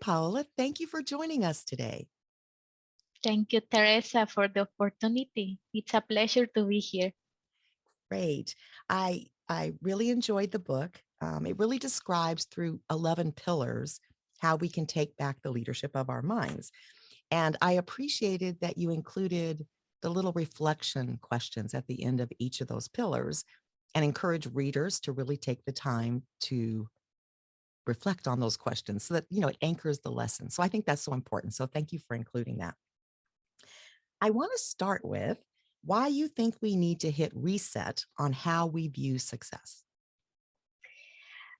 Paola. Thank you for joining us today. Thank you, Teresa, for the opportunity. It's a pleasure to be here. Great. I really enjoyed the book. It really describes through 11 pillars how we can take back the leadership of our minds. And I appreciated that you included the little reflection questions at the end of each of those pillars and encourage readers to really take the time to reflect on those questions so that, it anchors the lesson. So I think that's so important. So thank you for including that. I want to start with why you think we need to hit reset on how we view success.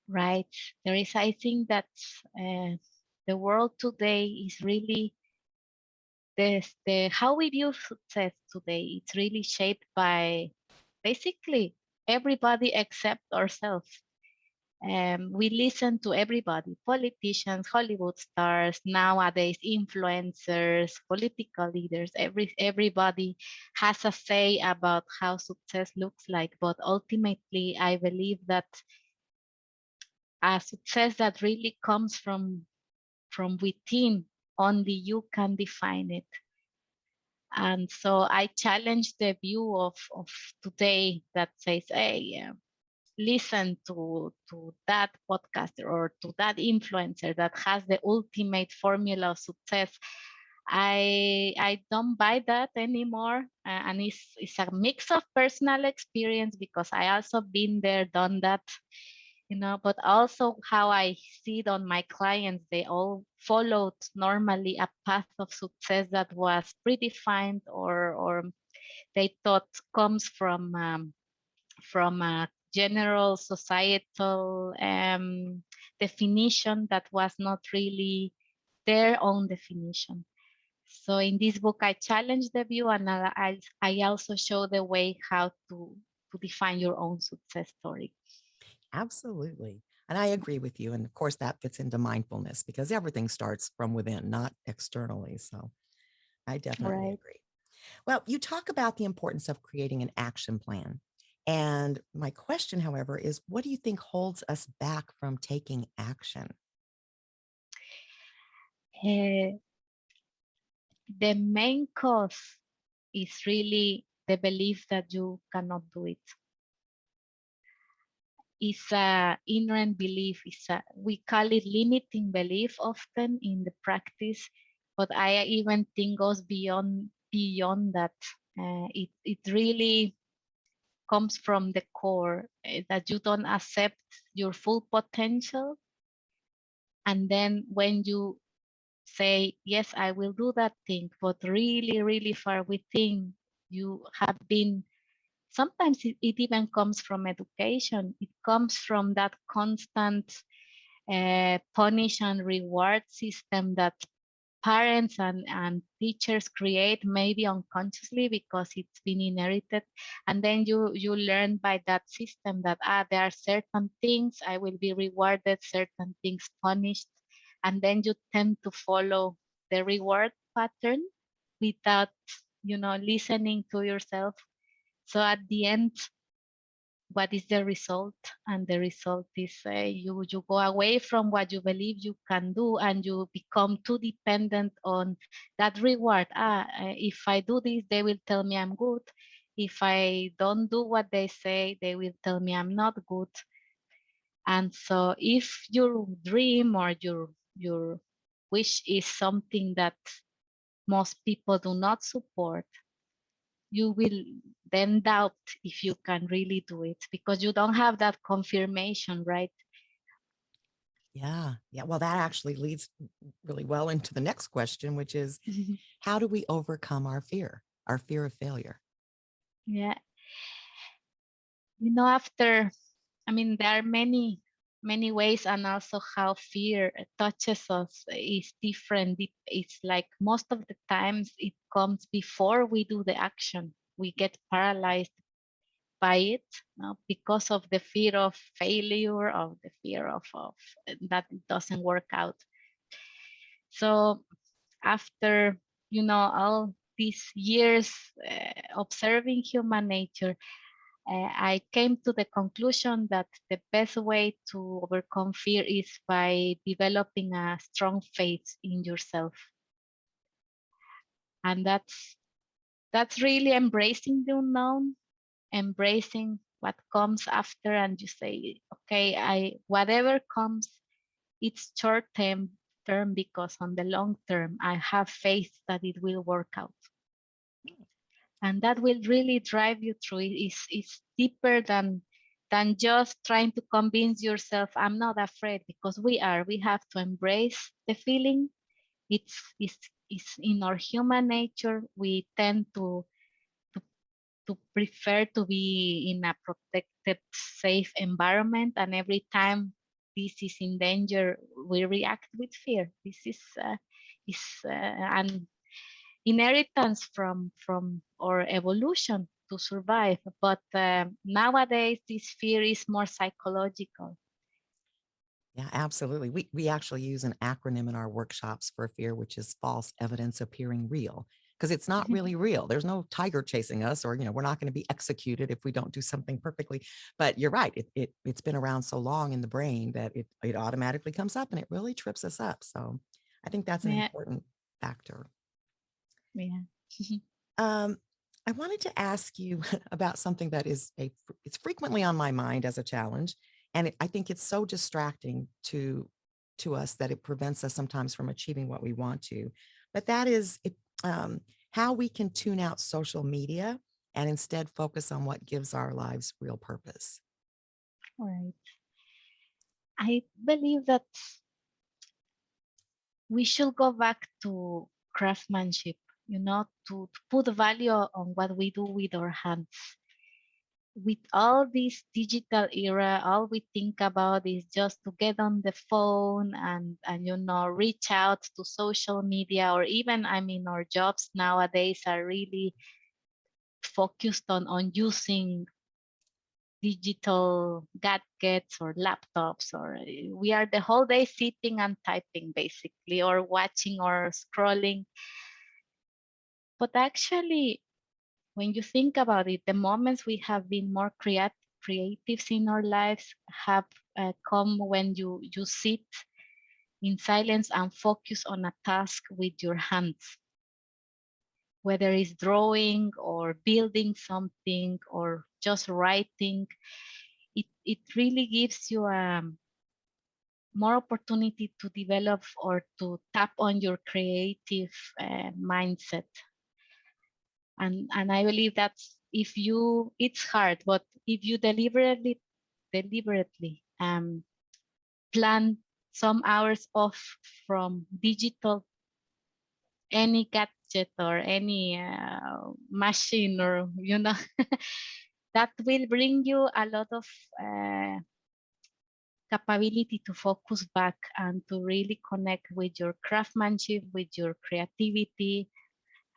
Right. I think that uh, the world today is really the how we view success today. It's really shaped by basically everybody except ourselves. We listen to everybody, politicians, Hollywood stars, nowadays influencers, political leaders, everybody has a say about how success looks like. But ultimately, I believe that a success that really comes from within, only you can define it. And so I challenge the view of today that says, hey, listen to that podcaster or to that influencer that has the ultimate formula of success. I don't buy that anymore, and it's a mix of personal experience because I also been there, done that, but also how I see it on my clients. They all followed normally a path of success that was predefined, or they thought comes from a general societal definition that was not really their own definition. So in this book, I challenge the view, and I also show the way how to define your own success story. Absolutely. And I agree with you. And of course, that fits into mindfulness because everything starts from within, not externally. So I definitely Right. agree. Well, you talk about the importance of creating an action plan. And my question, however, is what do you think holds us back from taking action? Uh, the main cause is really the belief that you cannot do it. It's a inherent belief. We call it limiting belief often in the practice, but I even think goes beyond that. It really comes from the core, that you don't accept your full potential, and then when you say yes, I will do that thing, but really, really far within you have been. Sometimes it even comes from education. It comes from that constant punish and reward system that parents and teachers create, maybe unconsciously because it's been inherited. And then you learn by that system that there are certain things I will be rewarded, certain things punished. And then you tend to follow the reward pattern without listening to yourself. So at the end, what is the result? And the result is you go away from what you believe you can do, and you become too dependent on that reward. If I do this, they will tell me I'm good. If I don't do what they say, they will tell me I'm not good. And so if your dream or your wish is something that most people do not support, you will then doubt if you can really do it because you don't have that confirmation, right? Yeah. Yeah. Well, that actually leads really well into the next question, which is how do we overcome our fear of failure? Yeah. After, there are many ways, and also how fear touches us is different. It's like most of the times it comes before we do the action. We get paralyzed by it, because of the fear of failure, of the fear of that it doesn't work out. So after all these years observing human nature, I came to the conclusion that the best way to overcome fear is by developing a strong faith in yourself. And that's really embracing the unknown, embracing what comes after, and you say, okay, I whatever comes, it's short term because on the long term I have faith that it will work out. And that will really drive you through it. It's deeper than just trying to convince yourself I'm not afraid, because we have to embrace the feeling. It's in our human nature. We tend to to prefer to be in a protected, safe environment, and every time this is in danger, we react with fear. This is an inheritance from our evolution to survive. But nowadays, this fear is more psychological. Yeah, absolutely. We actually use an acronym in our workshops for fear, which is false evidence appearing real, because it's not really real. There's no tiger chasing us, or we're not going to be executed if we don't do something perfectly. But you're right. It's been around so long in the brain that it automatically comes up and it really trips us up. So I think that's an Yeah, important factor. yeah. Um, I wanted to ask you about something that it's frequently on my mind as a challenge, and I think it's so distracting to us that it prevents us sometimes from achieving what we want to. But that is how we can tune out social media and instead focus on what gives our lives real purpose. All right. I believe that we should go back to craftsmanship, to put value on what we do with our hands. With all this digital era, all we think about is just to get on the phone and reach out to social media, or even, I mean, our jobs nowadays are really focused on using digital gadgets or laptops, or we are the whole day sitting and typing basically, or watching or scrolling. But actually, when you think about it, the moments we have been more creatives in our lives have come when you sit in silence and focus on a task with your hands, whether it's drawing or building something or just writing. It really gives you more opportunity to develop or to tap on your creative mindset. And I believe that's, if you, it's hard, but if you deliberately plan some hours off from digital, any gadget or any machine, or that will bring you a lot of uh, capability to focus back and to really connect with your craftsmanship, with your creativity,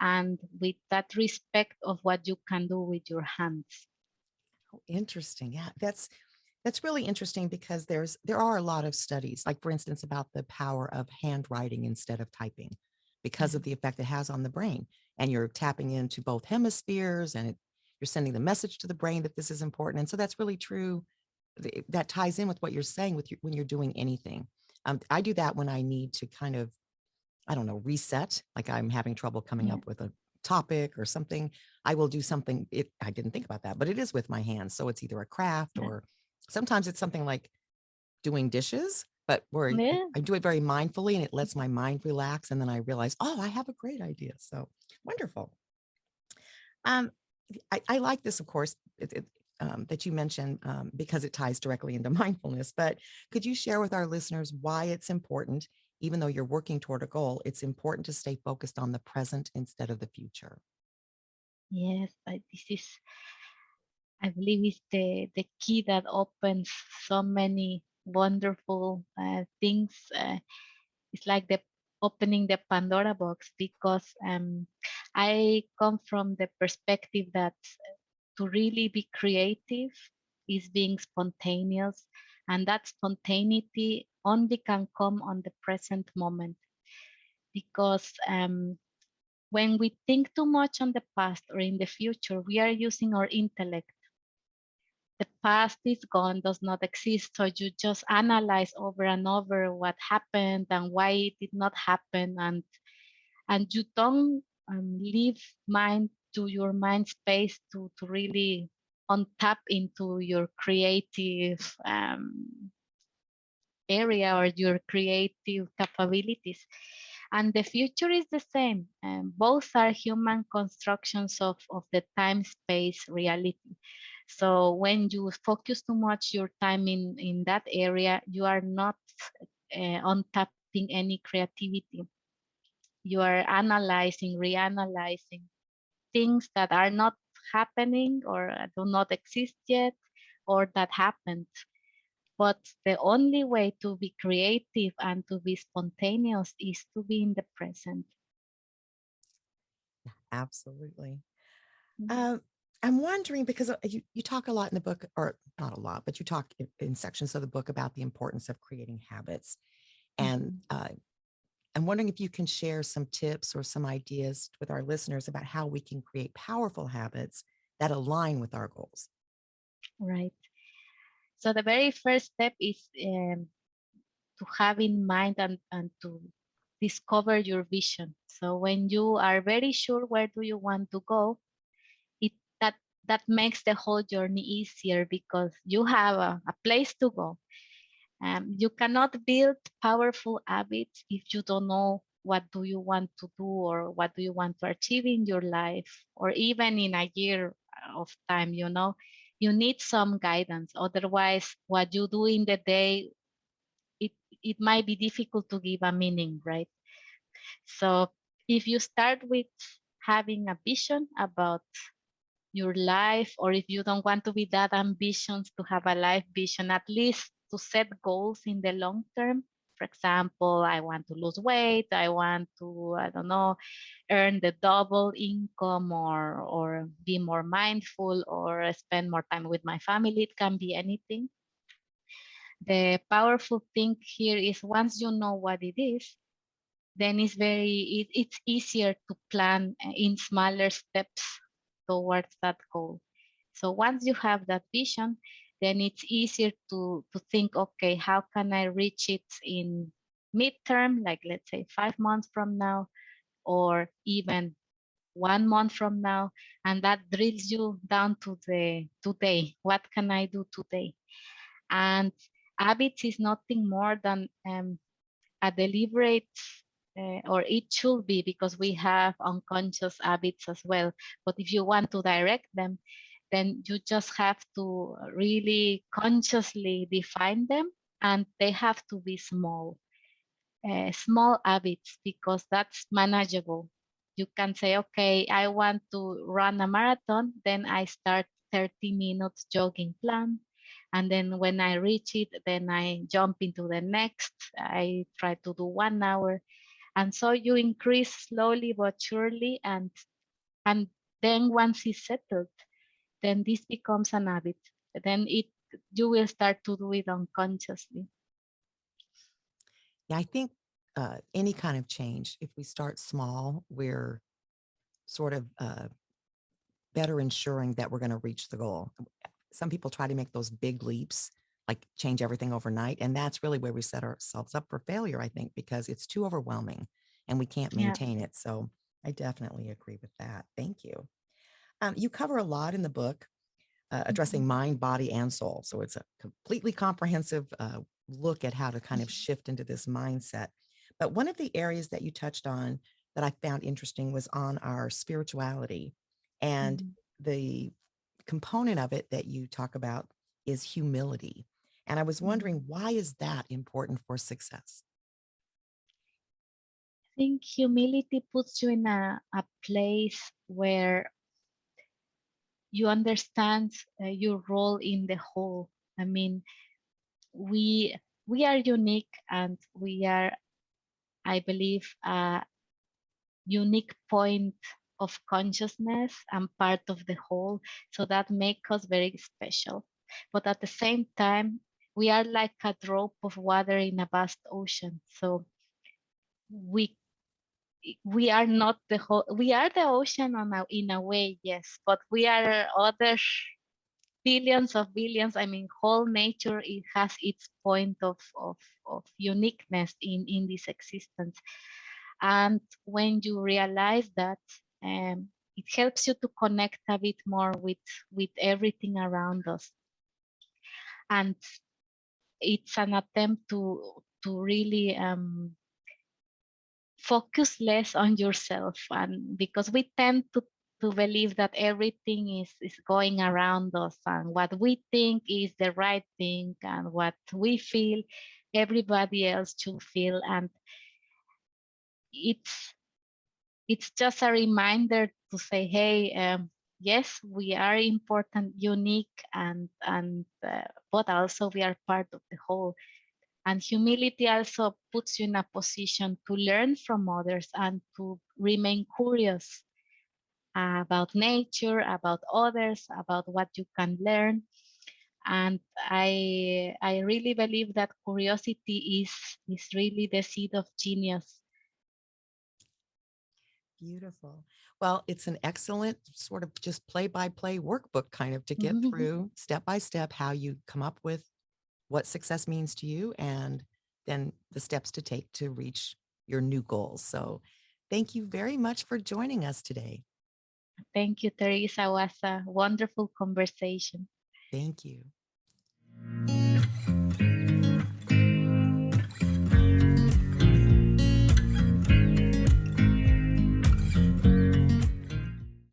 and with that respect of what you can do with your hands. Oh, interesting. Yeah, that's really interesting because there are a lot of studies, like for instance, about the power of handwriting instead of typing, because Yeah. of the effect it has on the brain. And you're tapping into both hemispheres, and you're sending the message to the brain that this is important. And so that's really true. That ties in with what you're saying when you're doing anything. I do that when I need to kind of, I don't know, reset, like I'm having trouble coming Yeah. up with a topic or something. I will do something. I didn't think about that, but it is with my hands. So it's either a craft, Yeah. or sometimes it's something like doing dishes, but where Yeah. I do it very mindfully and it lets my mind relax. And then I realize, oh, I have a great idea. So wonderful. Um, I like this, of course, that you mentioned, because it ties directly into mindfulness. But could you share with our listeners why it's important, even though you're working toward a goal, it's important to stay focused on the present instead of the future? Yes, this is, I believe, is the key that opens so many wonderful things. It's like the opening the Pandora box, because I come from the perspective that to really be creative is being spontaneous, and that spontaneity only can come on the present moment, because when we think too much on the past or in the future, we are using our intellect, past is gone, does not exist. So you just analyze over and over what happened and why it did not happen, and you don't leave mind to your mind space to really untap into your creative area or your creative capabilities. And the future is the same. Both are human constructions of the time space reality. So when you focus too much your time in that area, you are not untapping any creativity. You are analyzing, reanalyzing things that are not happening or do not exist yet, or that happened. But the only way to be creative and to be spontaneous is to be in the present. Absolutely. Mhm. Um, I'm wondering because you talk a lot in the book, or not a lot, but you talk in sections of the book about the importance of creating habits. And Mhm. I'm wondering if you can share some tips or some ideas with our listeners about how we can create powerful habits that align with our goals. Right. So the very first step is to have in mind and to discover your vision. So when you are very sure where do you want to go, it that makes the whole journey easier because you have a place to go. You cannot build powerful habits if you don't know what do you want to do or what do you want to achieve in your life or even in a year of time. You need some guidance. Otherwise, what you do in the day, it it might be difficult to give a meaning, right? So if you start with having a vision about your life, or if you don't want to be that ambitious to have a life vision, at least to set goals in the long term. For example, I want to lose weight, I want to, I don't know, earn the double income, or be more mindful, or spend more time with my family. It can be anything. The powerful thing here is once you know what it is, then it's easier to plan in smaller steps towards that goal. So once you have that vision, then it's easier to think, okay, how can I reach it in midterm, like let's say 5 months from now, or even 1 month from now, and that drills you down to the today. What can I do today? And habits is nothing more than a deliberate, or it should be, because we have unconscious habits as well. But if you want to direct them, then you just have to really consciously define them, and they have to be small habits, because that's manageable. You can say, okay, I want to run a marathon, then I start 30 minutes jogging plan. And then when I reach it, then I jump into the next. I try to do 1 hour. And so you increase slowly but surely. And then once it's settled, then this becomes an habit. Then you will start to do it unconsciously. Yeah, I think any kind of change, if we start small, we're sort of better ensuring that we're going to reach the goal. Some people try to make those big leaps, like change everything overnight. And that's really where we set ourselves up for failure, I think, because it's too overwhelming and we can't Yeah. maintain it. So I definitely agree with that. Thank you. You cover a lot in the book, addressing Mhm. mind, body, and soul. So it's a completely comprehensive look at how to kind of shift into this mindset. But one of the areas that you touched on that I found interesting was on our spirituality. And Mhm. the component of it that you talk about is humility. And I was Mhm. wondering, why is that important for success? I think humility puts you in a place where you understand your role in the whole. I mean, we we are unique, and we are, I believe, a unique point of consciousness and part of the whole. So that makes us very special. But at the same time, we are like a drop of water in a vast ocean. So we we are not the whole. We are the ocean in a way, yes, but we are other billions of billions. I mean, whole nature, it has its point of uniqueness in this existence. And when you realize that, it helps you to connect a bit more with everything around us. And it's an attempt to really focus less on yourself, and because we tend to believe that everything is going around us, and what we think is the right thing, and what we feel everybody else should feel. And it's it's just a reminder to say, hey, yes, we are important, unique, and but also we are part of the whole. And humility also puts you in a position to learn from others and to remain curious about nature, about others, about what you can learn. And I really believe that curiosity is really the seed of genius. Beautiful. Well, it's an excellent sort of just play by play workbook kind of to get through step by step how you come up with what success means to you and then the steps to take to reach your new goals. So, thank you very much for joining us today. Thank you, Teresa. Was a wonderful conversation. Thank you.